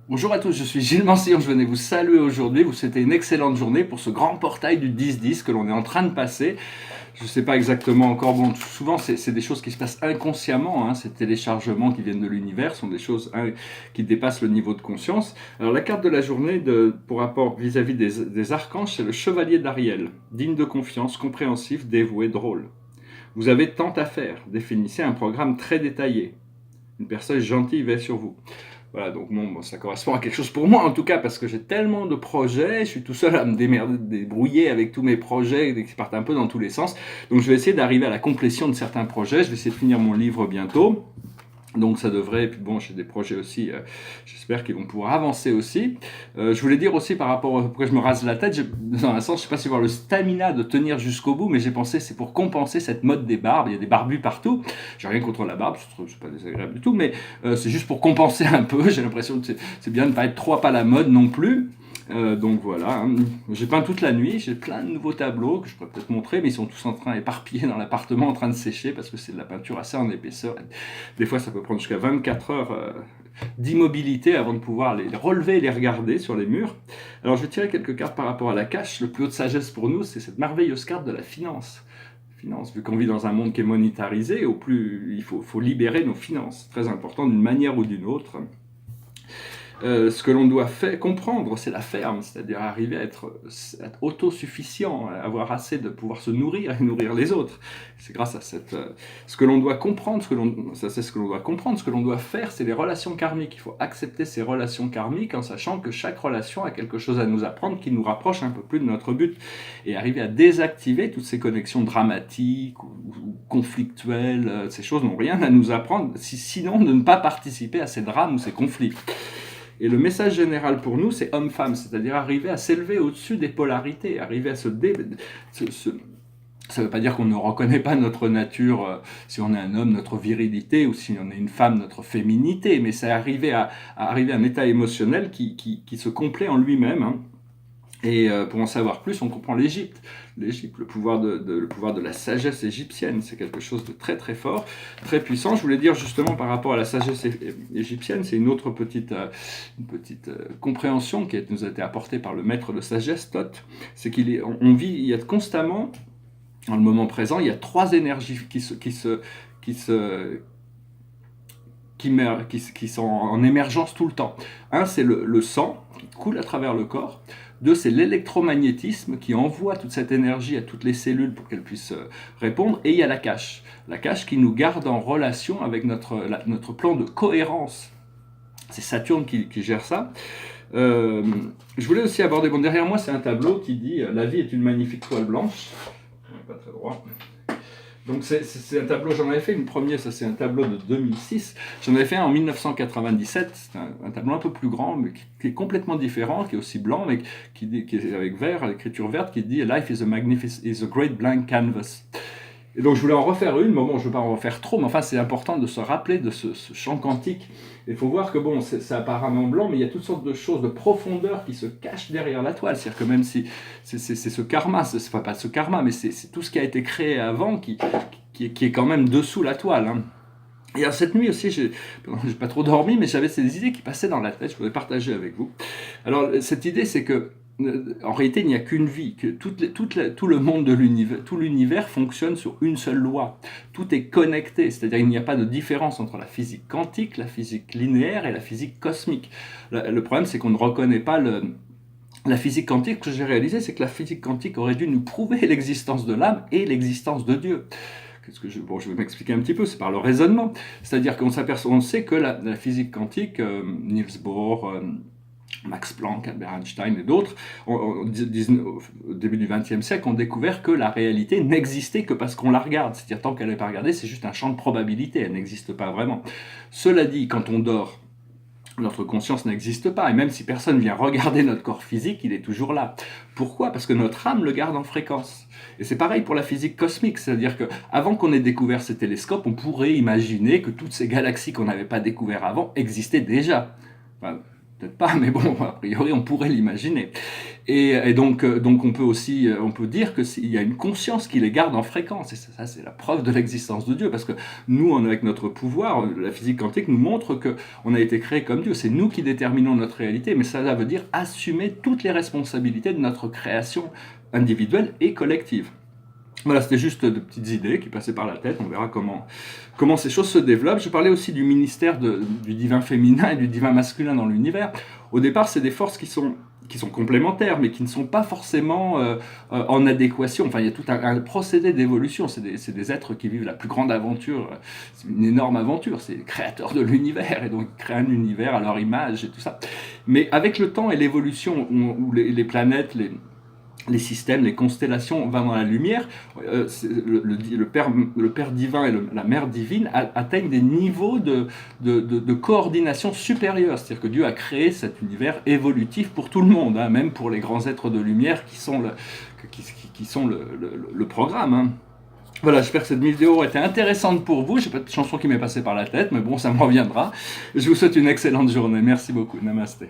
Bonjour à tous, je suis Gilles Mancillon, je venais vous saluer aujourd'hui, vous souhaiter une excellente journée pour ce grand portail du 10-10 que l'on est en train de passer. Je ne sais pas exactement encore, bon, souvent c'est des choses qui se passent inconsciemment, hein, ces téléchargements qui viennent de l'univers sont des choses qui dépassent le niveau de conscience. Alors la carte de la journée pour rapport vis-à-vis des archanges, c'est le chevalier d'Ariel, digne de confiance, compréhensif, dévoué, drôle. Vous avez tant à faire, définissez un programme très détaillé. Une personne gentille veille sur vous. Voilà, donc bon, ça correspond à quelque chose pour moi en tout cas, parce que j'ai tellement de projets, je suis tout seul à me débrouiller avec tous mes projets qui partent un peu dans tous les sens. Donc je vais essayer d'arriver à la complétion de certains projets, je vais essayer de finir mon livre bientôt. Donc ça devrait, et puis bon, j'ai des projets aussi, j'espère qu'ils vont pouvoir avancer aussi. Je voulais dire aussi par rapport à pourquoi je me rase la tête, dans un sens, je ne sais pas si voir le stamina de tenir jusqu'au bout, mais j'ai pensé c'est pour compenser cette mode des barbes, il y a des barbus partout, j'ai rien contre la barbe, c'est pas désagréable du tout, mais c'est juste pour compenser un peu, j'ai l'impression que c'est bien de ne pas être trop à la mode non plus. Donc voilà, hein. J'ai peint toute la nuit, j'ai plein de nouveaux tableaux que je pourrais peut-être montrer, mais ils sont tous en train éparpillés dans l'appartement en train de sécher parce que c'est de la peinture assez en épaisseur. Des fois ça peut prendre jusqu'à 24 heures d'immobilité avant de pouvoir les relever et les regarder sur les murs. Alors je vais tirer quelques cartes par rapport à la cache. Le plus haut de sagesse pour nous, c'est cette merveilleuse carte de la finance. Finance, vu qu'on vit dans un monde qui est monétarisé, au plus il faut libérer nos finances. Très important d'une manière ou d'une autre. Ce que l'on doit comprendre, c'est la ferme, c'est-à-dire arriver à être autosuffisant, à avoir assez de pouvoir se nourrir et nourrir les autres. C'est grâce à ce que l'on doit comprendre, c'est ce que l'on doit comprendre, ce que l'on doit faire, c'est les relations karmiques. Il faut accepter ces relations karmiques en sachant que chaque relation a quelque chose à nous apprendre qui nous rapproche un peu plus de notre but et arriver à désactiver toutes ces connexions dramatiques ou conflictuelles. Ces choses n'ont rien à nous apprendre, sinon de ne pas participer à ces drames ou ces conflits. Et le message général pour nous, c'est homme-femme, c'est-à-dire arriver à s'élever au-dessus des polarités, arriver à ça ne veut pas dire qu'on ne reconnaît pas notre nature, si on est un homme, notre virilité, ou si on est une femme, notre féminité, mais c'est arriver à un état émotionnel qui se complaît en lui-même, hein. Et pour en savoir plus, on comprend l'Égypte. L'Égypte, le pouvoir de la sagesse égyptienne, c'est quelque chose de très très fort, très puissant. Je voulais dire justement par rapport à la sagesse égyptienne, c'est une autre petite compréhension qui nous a été apportée par le maître de sagesse, Thoth. C'est on vit, il y a constamment, dans le moment présent, il y a trois énergies qui sont en émergence tout le temps. Un, c'est le sang qui coule à travers le corps. Deux, c'est l'électromagnétisme qui envoie toute cette énergie à toutes les cellules pour qu'elles puissent répondre. Et il y a la cache qui nous garde en relation avec notre plan de cohérence. C'est Saturne qui gère ça. Je voulais aussi aborder, bon, derrière moi c'est un tableau qui dit « La vie est une magnifique toile blanche ». Pas très droit. Donc c'est un tableau, j'en avais fait une première, ça c'est un tableau de 2006, j'en avais fait un en 1997, c'est un tableau un peu plus grand, mais qui est complètement différent, qui est aussi blanc, mais qui est avec vert, l'écriture verte, qui dit « Life is a great blank canvas ». Et donc je voulais en refaire une, mais bon, je ne veux pas en refaire trop, mais enfin c'est important de se rappeler de ce champ quantique. Il faut voir que bon, c'est apparemment blanc, mais il y a toutes sortes de choses, de profondeur qui se cachent derrière la toile. C'est-à-dire que même si c'est ce karma, c'est pas ce karma, mais c'est tout ce qui a été créé avant qui est quand même dessous la toile, hein. Et alors, cette nuit aussi, j'ai pas trop dormi, mais j'avais ces idées qui passaient dans la tête, je voulais partager avec vous. Alors cette idée, c'est que en réalité, il n'y a qu'une vie, que tout le monde de l'univers, tout l'univers fonctionne sur une seule loi. Tout est connecté, c'est-à-dire qu'il n'y a pas de différence entre la physique quantique, la physique linéaire et la physique cosmique. Le problème, c'est qu'on ne reconnaît pas la physique quantique. Ce que j'ai réalisé, c'est que la physique quantique aurait dû nous prouver l'existence de l'âme et l'existence de Dieu. Je vais m'expliquer un petit peu, c'est par le raisonnement. C'est-à-dire on sait que la physique quantique, Niels Bohr, Max Planck, Albert Einstein et d'autres, au début du XXe siècle, ont découvert que la réalité n'existait que parce qu'on la regarde. C'est-à-dire, tant qu'elle n'est pas regardée, c'est juste un champ de probabilité, elle n'existe pas vraiment. Cela dit, quand on dort, notre conscience n'existe pas, et même si personne vient regarder notre corps physique, il est toujours là. Pourquoi ? Parce que notre âme le garde en fréquence. Et c'est pareil pour la physique cosmique, c'est-à-dire qu'avant qu'on ait découvert ces télescopes, on pourrait imaginer que toutes ces galaxies qu'on n'avait pas découvertes avant existaient déjà. Enfin, peut-être pas, mais bon, a priori, on pourrait l'imaginer. Et donc on peut dire qu'il y a une conscience qui les garde en fréquence. Et ça, c'est la preuve de l'existence de Dieu. Parce que nous, avec notre pouvoir, la physique quantique nous montre qu'on a été créé comme Dieu. C'est nous qui déterminons notre réalité. Mais ça veut dire assumer toutes les responsabilités de notre création individuelle et collective. Voilà, c'était juste de petites idées qui passaient par la tête. On verra comment ces choses se développent. Je parlais aussi du ministère du divin féminin et du divin masculin dans l'univers. Au départ, c'est des forces qui sont complémentaires, mais qui ne sont pas forcément en adéquation. Enfin, il y a tout un procédé d'évolution. C'est des êtres qui vivent la plus grande aventure. C'est une énorme aventure. C'est les créateurs de l'univers, et donc ils créent un univers à leur image et tout ça. Mais avec le temps et l'évolution, où les planètes, les systèmes, les constellations vont dans la lumière, le Père divin et la Mère divine atteignent des niveaux de coordination supérieurs. C'est-à-dire que Dieu a créé cet univers évolutif pour tout le monde, hein, même pour les grands êtres de lumière qui sont le programme. Hein. Voilà, j'espère que cette vidéo a été intéressante pour vous. Je n'ai pas de chanson qui m'est passée par la tête, mais bon, ça me reviendra. Je vous souhaite une excellente journée. Merci beaucoup. Namasté.